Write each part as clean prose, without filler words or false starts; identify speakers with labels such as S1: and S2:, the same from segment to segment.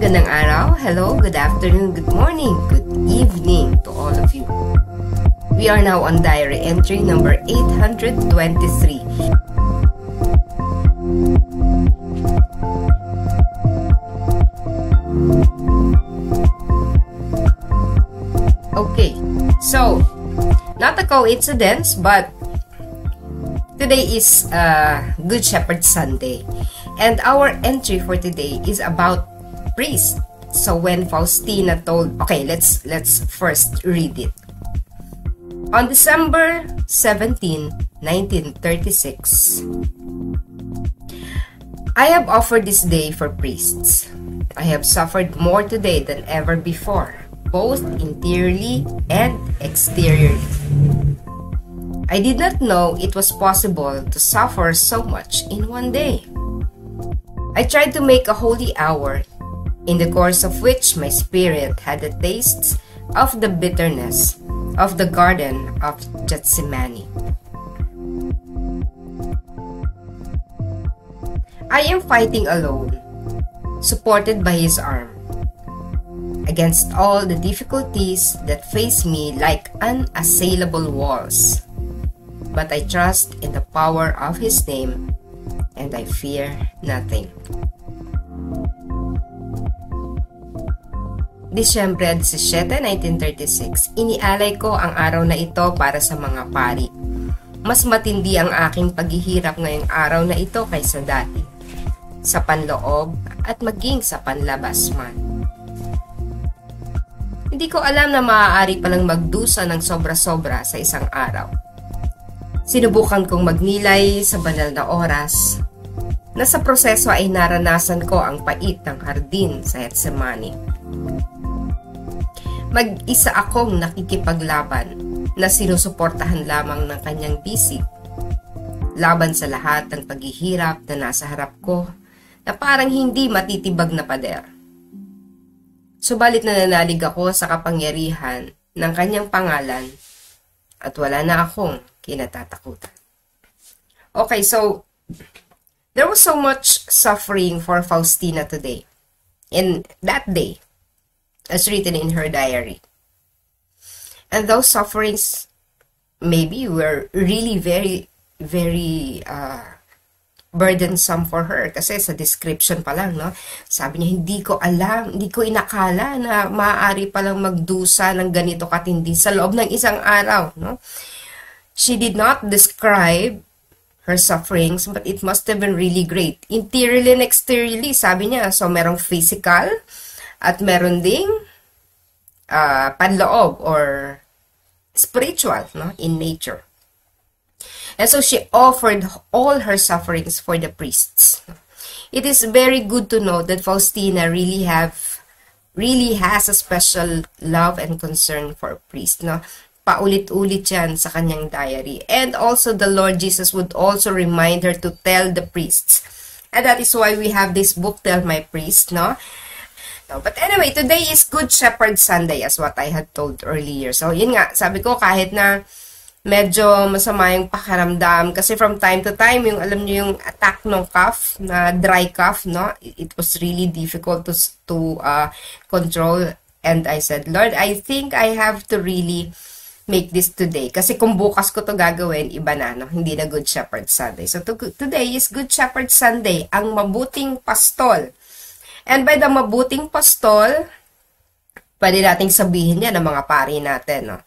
S1: Magandang araw, hello, good afternoon, good morning, good evening to all of you. We are now on diary entry number 823. Okay, so, not a coincidence, but today is Good Shepherd Sunday. And our entry for today is about priest. So when Faustina told, okay, let's first read it. On December 17, 1936, I have offered this day for priests. I have suffered more today than ever before, both interiorly and exteriorly. I did not know it was possible to suffer so much in one day. I tried to make a holy hour, in the course of which my spirit had the tastes of the bitterness of the Garden of Gethsemane. I am fighting alone, supported by his arm, against all the difficulties that face me like unassailable walls. But I trust in the power of his name, and I fear nothing. Disyembre 17, 1936, inialay ko ang araw na ito para sa mga pari. Mas matindi ang aking paghihirap ngayong araw na ito kaysa dati, sa panloob at maging sa panlabas man. Hindi ko alam na maaari palang magdusa ng sobra-sobra sa isang araw. Sinubukan kong magnilay sa banal na oras, na sa proseso ay naranasan ko ang pait ng hardin sa Gethsemane. Mag-isa akong nakikipaglaban na sinusuportahan lamang ng kanyang bisig, laban sa lahat ng paghihirap na nasa harap ko na parang hindi matitibag na pader. Subalit nananalig ako sa kapangyarihan ng kanyang pangalan at wala na akong kinatatakutan. Okay, so there was so much suffering for Faustina today, in that day, as written in her diary. And those sufferings maybe were really very, very burdensome for her. Kasi sa description pa lang, no? Sabi niya, hindi ko alam, hindi ko inakala na maaari palang magdusa ng ganito katindi sa loob ng isang araw, no? She did not describe her sufferings, but it must have been really great. Interiorly and exteriorly, sabi niya. So, merong physical at meron ding panloob or spiritual, no, in nature. And so, she offered all her sufferings for the priests. It is very good to know that Faustina really has a special love and concern for priests, no? Paulit-ulit yan sa kanyang diary. And also, the Lord Jesus would also remind her to tell the priests. And that is why we have this book, Tell My Priest, no? But anyway, today is Good Shepherd Sunday, as what I had told earlier. So, yun nga, sabi ko, kahit na medyo masama yung pakiramdam, kasi from time to time, yung alam niyo yung attack ng cough, na dry cough, no? It was really difficult to control. And I said, Lord, I think I have to really make this today. Kasi kung bukas ko to gagawin, iba na, no? Hindi na Good Shepherd Sunday. So, today is Good Shepherd Sunday, ang mabuting pastol. And by the mabuting pastol, pwede nating sabihin yan ng mga pari natin, no?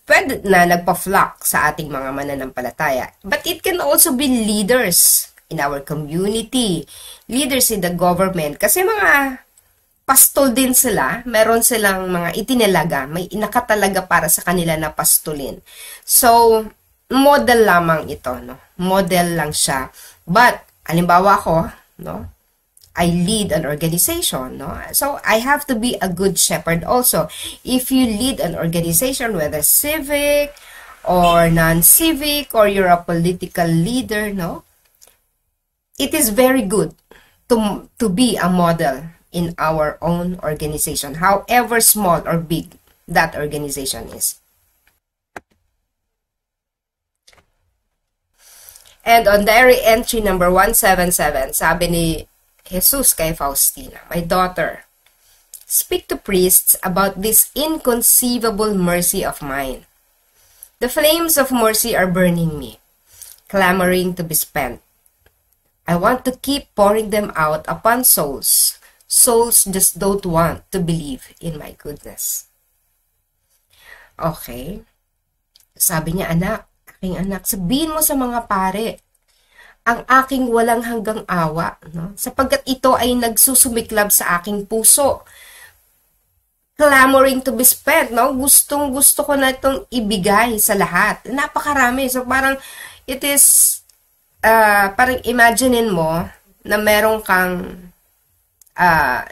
S1: Pwede na nagpa-flock sa ating mga mananampalataya. But it can also be leaders in our community, leaders in the government. Kasi mga pastol din sila, meron silang mga itinalaga, may nakatalaga para sa kanila na pastulin. So, model lamang ito, no? Model lang siya. But, halimbawa ko, no? I lead an organization, no? So, I have to be a good shepherd also. If you lead an organization, whether civic or non-civic, or you're a political leader, no? It is very good to be a model in our own organization, however small or big that organization is. And on diary entry number 177, sabi ni Jesus kay Faustina, "My daughter, speak to priests about this inconceivable mercy of mine. The flames of mercy are burning me, clamoring to be spent. I want to keep pouring them out upon souls. Souls just don't want to believe in my goodness. Okay. Sabi niya, aking anak, sabihin mo sa mga pare, ang aking walang hanggang awa, no? Sapagkat ito ay nagsusumiklab sa aking puso. Clamoring to be spent, no? Gustong-gusto ko na itong ibigay sa lahat. Napakarami. So, parang, it is, parang imaginein mo na meron kang,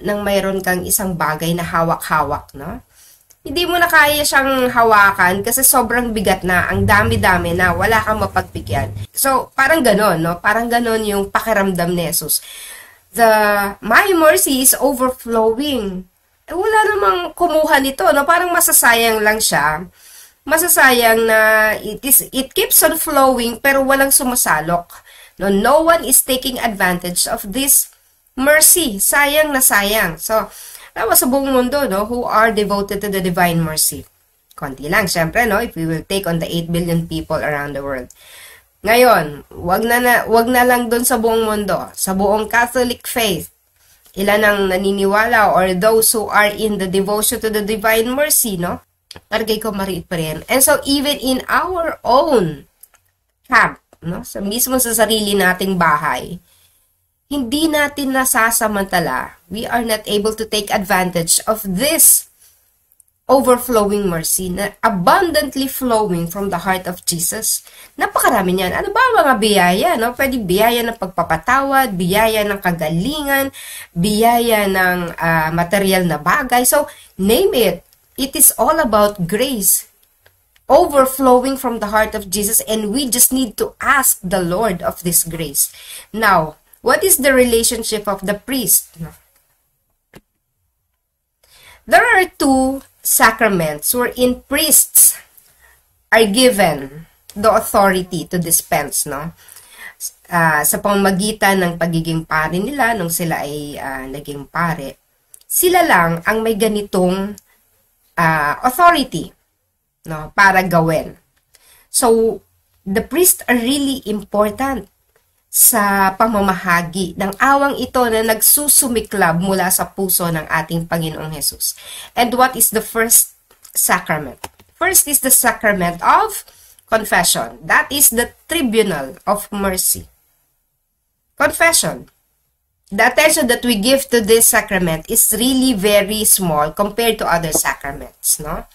S1: nang mayroon kang isang bagay na hawak-hawak, no? Hindi mo na kaya siyang hawakan kasi sobrang bigat na, ang dami-dami na, wala kang mapagbigyan. So, parang ganon, no? Parang ganon yung pakiramdam ni Jesus. My mercy is overflowing. Wala namang kumuha nito, no? Parang masasayang lang siya. Masasayang na it keeps on flowing pero walang sumasalok. No one is taking advantage of this mercy. Sayang na sayang. So, tapos sa buong mundo, no, who are devoted to the divine mercy. Konti lang, syempre, no, if we will take on the 8 billion people around the world. Ngayon, wag na lang dun sa buong mundo, sa buong Catholic faith. Ilan ang naniniwala or those who are in the devotion to the divine mercy, no? Targay ko mariit pa rin. And so, even in our own camp, no, mismo sa sarili nating bahay, hindi natin nasasamantala. We are not able to take advantage of this overflowing mercy na abundantly flowing from the heart of Jesus. Napakarami niyan. Ano ba mga biyaya? No? Pwede biyaya ng pagpapatawad, biyaya ng kagalingan, biyaya ng material na bagay. So, name it. It is all about grace overflowing from the heart of Jesus, and we just need to ask the Lord of this grace. Now, what is the relationship of the priest? There are two sacraments wherein priests are given the authority to dispense, no? Sa pamamagitan ng pagiging pare nila, nung sila ay naging pare, sila lang ang may ganitong authority, no, para gawin. So, the priests are really important sa pamamahagi ng awang ito na nagsusumiklab mula sa puso ng ating Panginoong Jesus. And what is the first sacrament? First is the sacrament of confession. That is the tribunal of mercy. Confession. The attention that we give to this sacrament is really very small compared to other sacraments, no?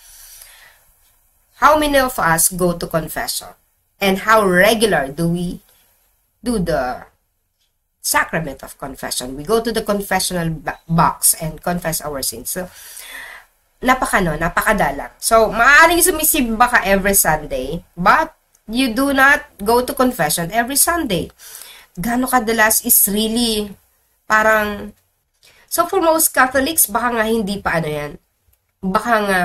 S1: How many of us go to confession? And how regular do we do the sacrament of confession? We go to the confessional box and confess our sins. So, napakadalang. So, maaaring sumisimba ka every Sunday, but you do not go to confession every Sunday. Gano'ng kadalas is really parang, so for most Catholics, baka nga hindi pa ano yan. Baka nga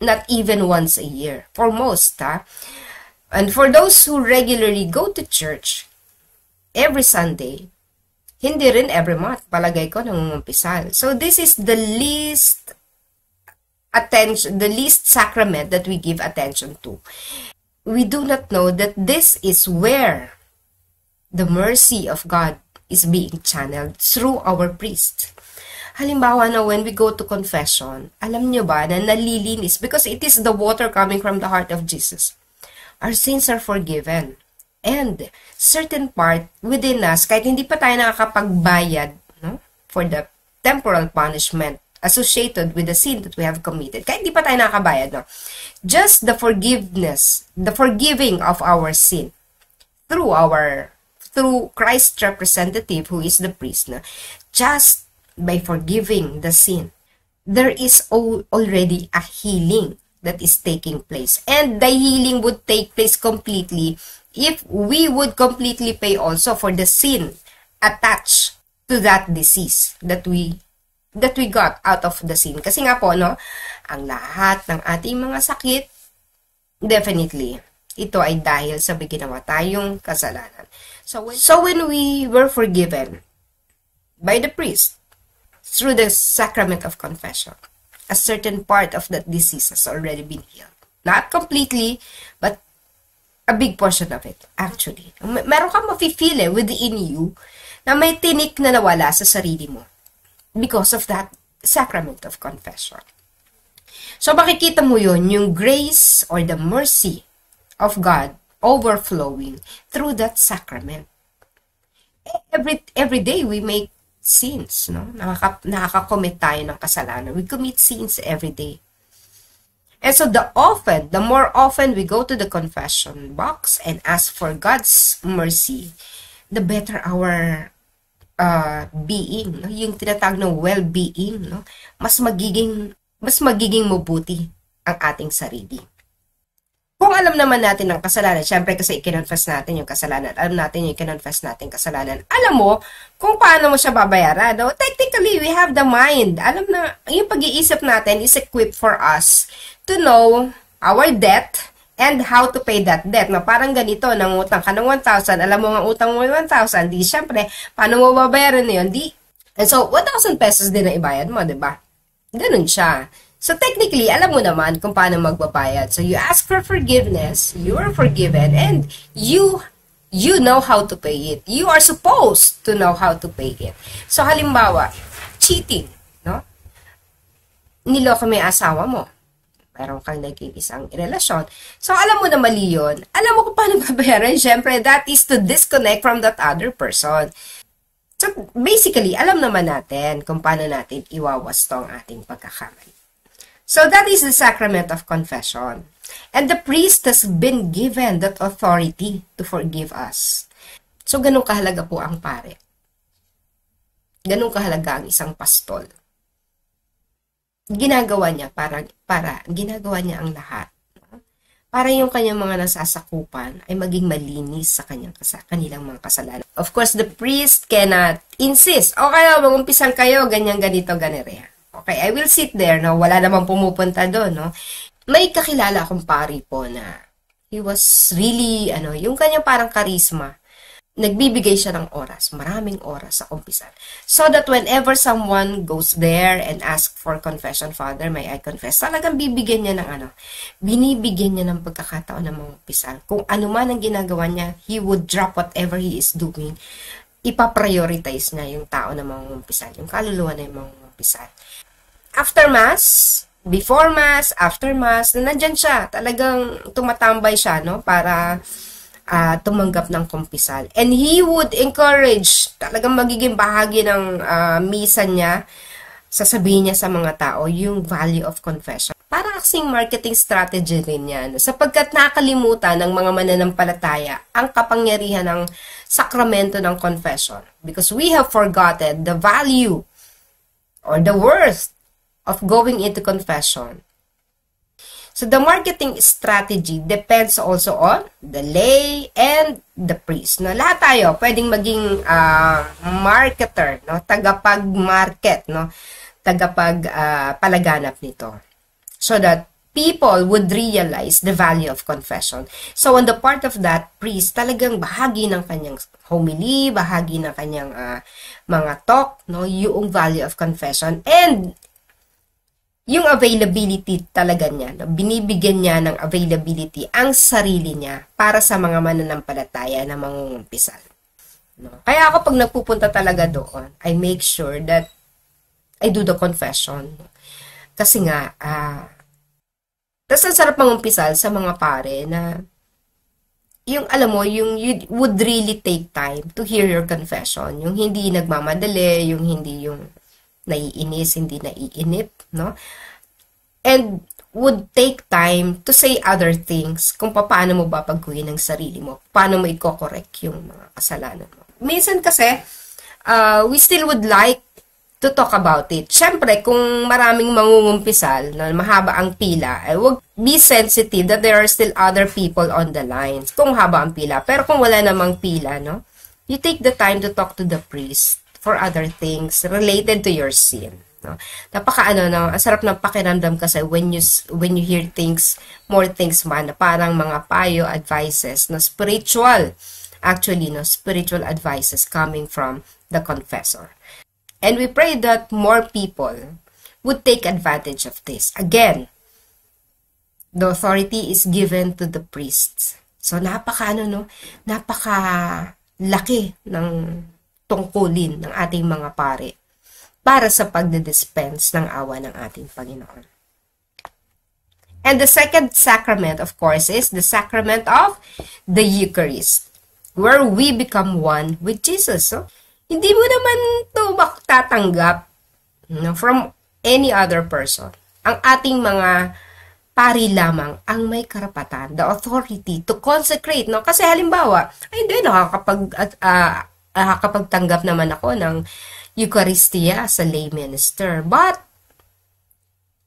S1: not even once a year. For most, ha? And for those who regularly go to church, every Sunday, hindi rin every month, palagay ko, nangungumpisal. So, this is the least attention, the least sacrament that we give attention to. We do not know that this is where the mercy of God is being channeled through our priest. Halimbawa na when we go to confession, alam nyo ba na nalilinis because it is the water coming from the heart of Jesus. Our sins are forgiven. And certain part within us, kahit hindi pa tayo nakakapagbayad, no, for the temporal punishment associated with the sin that we have committed, kahit hindi pa tayo nakakabayad, no, just the forgiveness, the forgiving of our sin through Christ's representative who is the priest, no, just by forgiving the sin, there is already a healing that is taking place. And the healing would take place completely if we would completely pay also for the sin attached to that disease that we got out of the sin. Kasi nga po, no, ang lahat ng ating mga sakit, definitely, ito ay dahil sa ginawa tayong kasalanan. So when we were forgiven by the priest, through the sacrament of confession, a certain part of that disease has already been healed. Not completely, but a big portion of it, actually. Meron kang mafe-feel within you na may tinik na nawala sa sarili mo because of that sacrament of confession. So, makikita mo yun, yung grace or the mercy of God overflowing through that sacrament. Every day we make sins, no? Nakaka-commit tayo ng kasalanan. We commit sins every day. And so the more often we go to the confession box and ask for God's mercy, the better our being, no? Yung tinatawag na well-being, no? Mas magiging mabuti ang ating sarili. Kung alam naman natin ang kasalanan, syempre kasi i-confess natin yung kasalanan, alam natin yung i-confess natin kasalanan, alam mo kung paano mo siya babayaran. No? Technically, we have the mind. Alam na, yung pag-iisip natin is equipped for us to know our debt and how to pay that debt. No? Parang ganito, nangutang ka ng 1,000, alam mo nga utang mo 1,000, di syempre, paano mo babayaran na yun? And so, 1,000 pesos din na ibayad mo, di ba? Ganun siya. So, technically, alam mo naman kung paano magbabayad. So, you ask for forgiveness, you are forgiven, and you know how to pay it. You are supposed to know how to pay it. So, halimbawa, cheating, no? Niloko mo yung asawa mo. Meron kang naging isang relasyon. So, alam mo na mali yun. Alam mo kung paano babayaran. Siyempre, that is to disconnect from that other person. So, basically, alam naman natin kung paano natin iwawasto ang ating pagkakamali. So that is the sacrament of confession. And the priest has been given that authority to forgive us. So ganun kahalaga po ang pare. Ganun kahalaga ang isang pastol. Ginagawa niya ginagawa niya ang lahat. Para yung kanyang mga nasasakupan ay maging malinis sa kanilang mga kasalanan. Of course, the priest cannot insist, okay, mag-umpisan kayo, ganyan, ganito, ganire. Okay, I will sit there, no? Wala namang pumupunta doon, no? May kakilala akong pari po na he was really, yung kanyang parang karisma. Nagbibigay siya ng oras, maraming oras sa kumpisan. So that whenever someone goes there and ask for confession, Father, may I confess? Talagang bibigyan niya ng binibigyan niya ng pagkakataon ng mga kumpisan. Kung ano man ang ginagawa niya, he would drop whatever he is doing. Ipaprioritize niya yung tao na mga kumpisan, yung kaluluwa na yung mga kumpisan. After Mass, before Mass, after Mass, nandyan siya. Talagang tumatambay siya, no? Para tumanggap ng kumpisal. And he would encourage, talagang magiging bahagi ng misa niya, sasabihin niya sa mga tao, yung value of confession. Para kasing marketing strategy rin yan. Sapagkat nakalimutan ng mga mananampalataya ang kapangyarihan ng sakramento ng confession. Because we have forgotten the value or the worth of going into confession. So the marketing strategy depends also on the lay and the priest. No, lahat tayo pwedeng maging marketer, no, tagapag-market, no, tagapag-palaganap nito. So that people would realize the value of confession. So on the part of that priest, talagang bahagi ng kanyang homily, bahagi ng kanyang mga talk, no, yung value of confession and yung availability talaga niya, no? Binibigyan niya ng availability ang sarili niya para sa mga mananampalataya na mangungumpisal. No? Kaya ako pag nagpupunta talaga doon, I make sure that I do the confession. Kasi nga, tas ang sarap mangumpisal sa mga pare na yung alam mo, yung you would really take time to hear your confession. Yung hindi nagmamadali, yung hindi yung naiinis, hindi naiinip, no? And would take time to say other things kung paano mo babaguhin ang sarili mo, paano mo i-correct yung mga kasalanan mo. Minsan kasi, we still would like to talk about it. Siyempre, kung maraming mangungumpisal, na mahaba ang pila, wag be sensitive that there are still other people on the lines. Kung mahaba ang pila. Pero kung wala namang pila, no? You take the time to talk to the priest for other things related to your sin. No? No? Ang sarap ng pakiramdam kasi when you hear things, more things man, na parang mga payo, advices, no? Spiritual advices coming from the confessor. And we pray that more people would take advantage of this. Again, the authority is given to the priests. So, napaka laki ng tungkulin ng ating mga pare para sa pagdidispense ng awa ng ating Panginoon. And the second sacrament, of course, is the sacrament of the Eucharist, where we become one with Jesus. So, hindi mo naman ito makatatanggap from any other person. Ang ating mga pari lamang ang may karapatan, the authority to consecrate. No? Kasi halimbawa, ay hindi, nakakapagtanggap naman ako ng Eucharistia sa lay minister. But,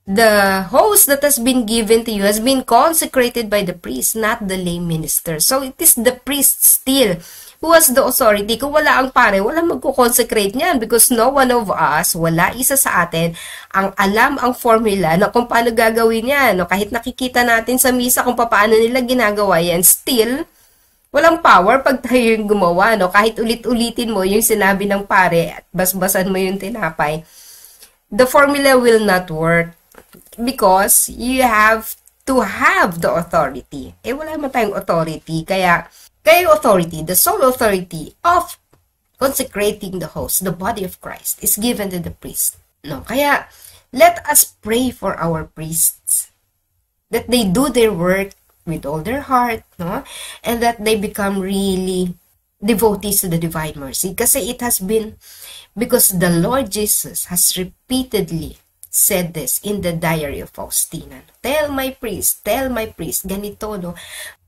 S1: the host that has been given to you has been consecrated by the priest, not the lay minister. So, it is the priest still who has the authority. Kung wala ang pare, wala magko-consecrate niyan because no one of us, wala isa sa atin, ang alam ang formula na kung paano gagawin yan. No? Kahit nakikita natin sa misa kung paano nila ginagawa yan, still, walang power pag tayo yung gumawa. No? Kahit ulit-ulitin mo yung sinabi ng pare at basbasan mo yung tinapay, the formula will not work. Because you have to have the authority. Eh, wala naman tayong authority. Kaya yung authority, the sole authority of consecrating the host, the body of Christ, is given to the priest. No? Kaya, let us pray for our priests. That they do their work with all their heart, no? And that they become really devotees to the divine mercy. Kasi it has been, because the Lord Jesus has repeatedly said this in the diary of Faustina. Tell my priest, ganito, no?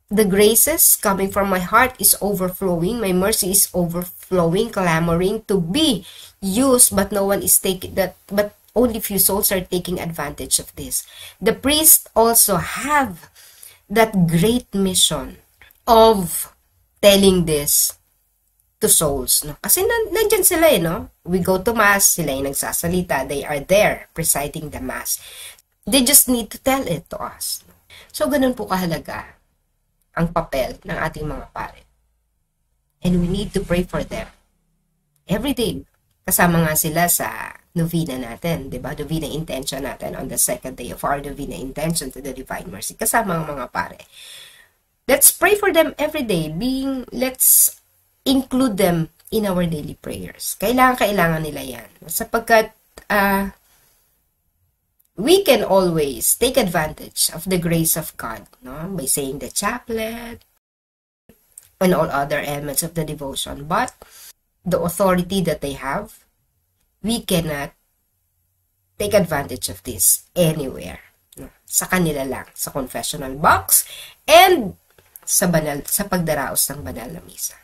S1: The graces coming from my heart is overflowing, my mercy is overflowing, clamoring to be used, but no one is taking that, but only few souls are taking advantage of this. The priests also have that great mission of telling this to souls, no? Kasi nandyan sila no? We go to Mass, sila yung nagsasalita, they are there presiding the Mass. They just need to tell it to us. So, ganun po kahalaga ang papel ng ating mga pare. And we need to pray for them every day. Kasama nga sila sa novena natin, di ba? Novena intention natin on the second day of our novena intention to the Divine Mercy. Kasama ang mga pare. Let's pray for them every day. Let's include them in our daily prayers. Kailangan nila yan. Sapagkat we can always take advantage of the grace of God, no? By saying the chaplet and all other elements of the devotion. But the authority that they have, we cannot take advantage of this anywhere. No? Sa kanila lang, sa confessional box, and sa pagdaraos ng banal na misa.